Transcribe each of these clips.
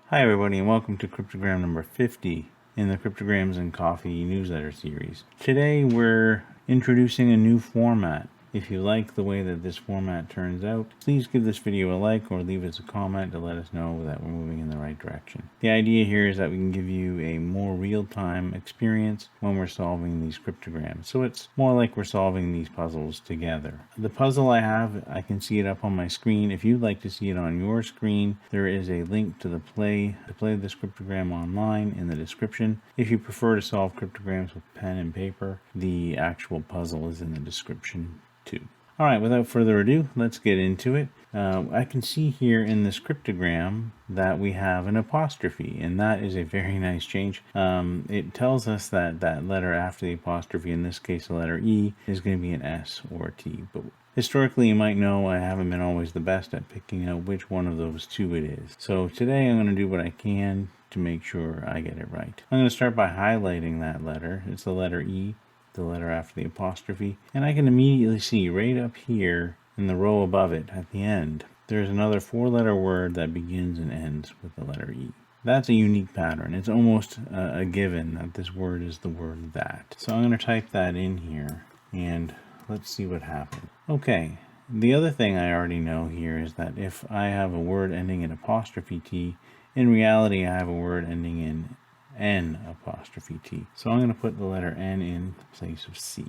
Hi everybody and welcome to cryptogram number 50 in the Cryptograms and Coffee newsletter series. Today we're introducing a new format. If you like the way that this format turns out, please give this video a like or leave us a comment to let us know that we're moving in the right direction. The idea here is that we can give you a more real-time experience when we're solving these cryptograms. So it's more like we're solving these puzzles together. The puzzle I have, I can see it up on my screen. If you'd like to see it on your screen, there is a link to play this cryptogram online in the description. If you prefer to solve cryptograms with pen and paper, the actual puzzle is in the description too. Alright, without further ado, let's get into it. I can see here in this cryptogram that we have an apostrophe, and that is a very nice change. It tells us that that letter after the apostrophe, in this case the letter E, is going to be an S or a T. But historically, you might know I haven't been always the best at picking out which one of those two it is. So today I'm going to do what I can to make sure I get it right. I'm going to start by highlighting that letter. It's the letter E, the letter after the apostrophe, and I can immediately see right up here in the row above it at the end there's another four-letter word that begins and ends with the letter E. That's a unique pattern. It's almost a given that this word is the word that. So I'm going to type that in here and let's see what happens. Okay, the other thing I already know here is that if I have a word ending in apostrophe T, in reality I have a word ending in N apostrophe T. So I'm going to put the letter N in place of C.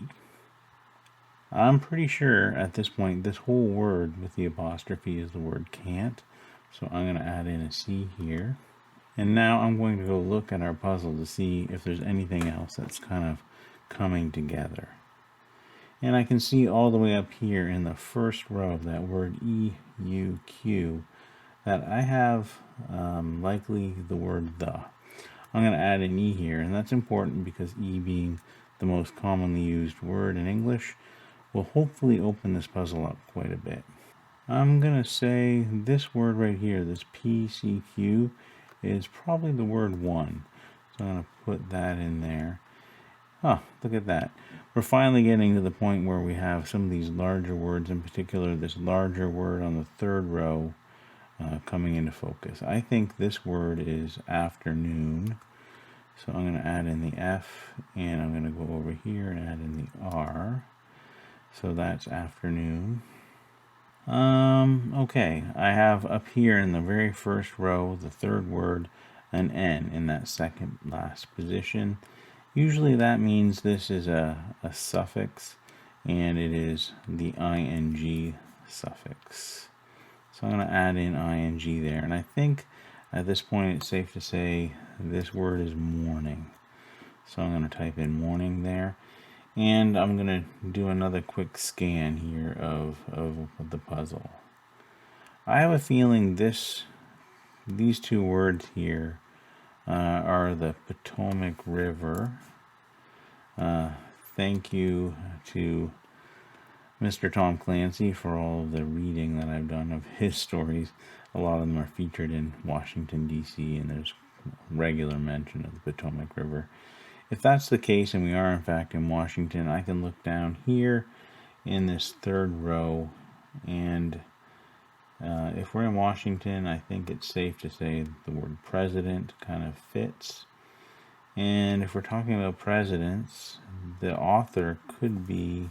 I'm pretty sure at this point this whole word with the apostrophe is the word can't. So I'm going to add in a C here. And now I'm going to go look at our puzzle to see if there's anything else that's kind of coming together. And I can see all the way up here in the first row of that word EUQ that I have likely the word the. I'm going to add an E here, and that's important because E being the most commonly used word in English will hopefully open this puzzle up quite a bit. I'm going to say this word right here, this PCQ, is probably the word one. So I'm going to put that in there. Oh, look at that. We're finally getting to the point where we have some of these larger words, in particular this larger word on the third row, coming into focus. I think this word is afternoon. So I'm going to add in the F, and I'm going to go over here and add in the R. So that's afternoon. Okay, I have up here in the very first row, the third word, an N in that second last position. Usually that means this is a suffix, and it is the ing suffix. So I'm going to add in ing there, and I think at this point it's safe to say this word is morning. So I'm going to type in morning there, and I'm going to do another quick scan here of the puzzle. I have a feeling these two words here are the Potomac River. Thank you to Mr. Tom Clancy for all of the reading that I've done of his stories. A lot of them are featured in Washington, D.C., and there's regular mention of the Potomac River. If that's the case, and we are in fact in Washington, I can look down here in this third row, and if we're in Washington, I think it's safe to say the word president kind of fits. And if we're talking about presidents, the author could be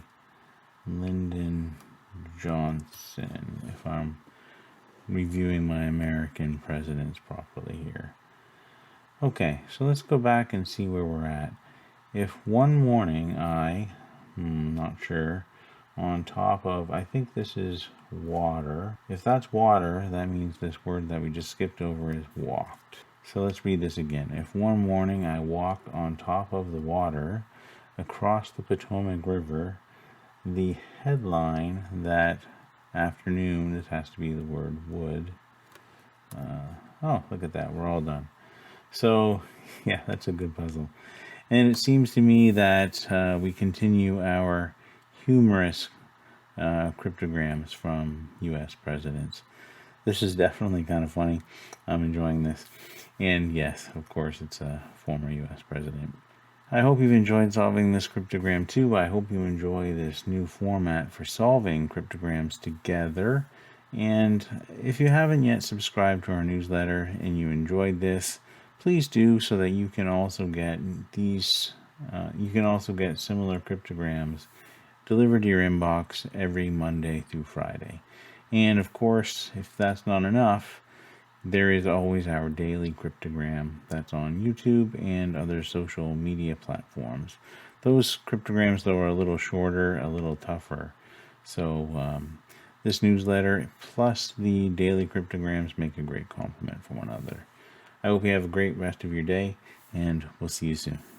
Lyndon Johnson, if I'm reviewing my American presidents properly here. Okay, so let's go back and see where we're at. If one morning not sure, on top of, I think this is water. If that's water, that means this word that we just skipped over is walked. So let's read this again. If one morning I walked on top of the water across the Potomac River, the headline that afternoon, this has to be the word would. Oh, look at that, we're all done. So, yeah, that's a good puzzle. And it seems to me that we continue our humorous cryptograms from U.S. presidents. This is definitely kind of funny. I'm enjoying this. And yes, of course, it's a former U.S. president. I hope you've enjoyed solving this cryptogram too. I hope you enjoy this new format for solving cryptograms together. And if you haven't yet subscribed to our newsletter and you enjoyed this, please do, so that you can also get these. You can also get similar cryptograms delivered to your inbox every Monday through Friday. And of course, if that's not enough, there is always our daily cryptogram that's on YouTube and other social media platforms. Those cryptograms, though, are a little shorter, a little tougher. So this newsletter plus the daily cryptograms make a great complement for one another. I hope you have a great rest of your day, and we'll see you soon.